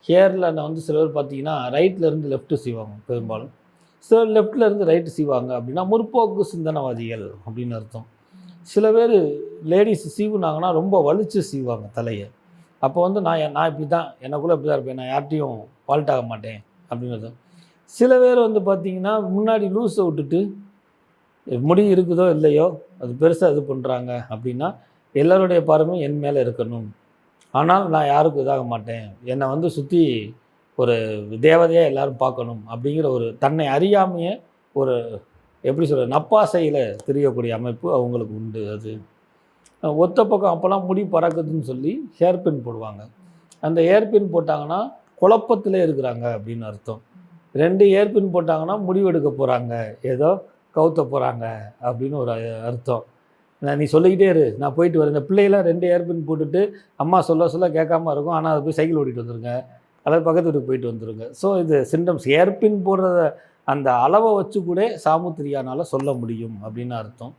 ஹேரில் நான் வந்து சில பேர் பார்த்தீங்கன்னா ரைட்லேருந்து லெஃப்ட்டு செய்வாங்க பெரும்பாலும். சிலர் லெஃப்ட்லேருந்து ரைட்டு செய்வாங்க அப்படின்னா முற்போக்கு சிந்தனைவாதிகள் அப்படின்னு அர்த்தம். சில பேர் லேடிஸ் சீவுனாங்கன்னா ரொம்ப வலிச்சு சீவாங்க தலையை. அப்போ வந்து நான் இப்படி தான் எனக்குள்ளே இப்படி தான் இருப்பேன், நான் யார்கிட்டையும் ஃபால்ட் ஆக மாட்டேன் அப்படின்றது. சில பேர் வந்து பார்த்திங்கன்னா முன்னாடி லூஸை விட்டுட்டு முடி இருக்குதோ இல்லையோ அது பெருசாக இது பண்ணுறாங்க அப்படின்னா எல்லோருடைய பார்வையும் என் மேலே இருக்கணும், ஆனால் நான் யாருக்கும் இதாக மாட்டேன், என்னை வந்து சுற்றி ஒரு தேவதையாக எல்லோரும் பார்க்கணும் அப்படிங்கிற ஒரு தன்னை அறியாமையே ஒரு எப்படி சொல்கிறது நப்பாசையில் தெரியக்கூடிய அமைப்பு அவங்களுக்கு உண்டு. அது ஒத்த பக்கம் அப்போல்லாம் முடி பறக்குதுன்னு சொல்லி ஹேர்பின் போடுவாங்க. அந்த ஹேர்பின் போட்டாங்கன்னா குழப்பத்திலே இருக்கிறாங்க அப்படின்னு அர்த்தம். 2 ஹேர்பின் போட்டாங்கன்னா முடிவெடுக்க போகிறாங்க, ஏதோ கவுத்த போகிறாங்க அப்படின்னு ஒரு அர்த்தம். நீ சொல்லிக்கிட்டே இரு, நான் போயிட்டு வரேன். இந்த பிள்ளைகளாம் 2 ஹேர்பின் போட்டுட்டு அம்மா சொல்ல கேட்காம இருக்கும், ஆனால் அதை போய் சைக்கிள் ஓட்டிகிட்டு வந்துருங்க அல்லது பக்கத்து வீட்டுக்கு போயிட்டு வந்துருங்க. ஸோ இது சிம்டம்ஸ். ஹேர்பின் போடுறத அந்த அளவை வச்சு கூட சாமுத்திரியானால் சொல்ல முடியும் அப்படின்னு அர்த்தம்.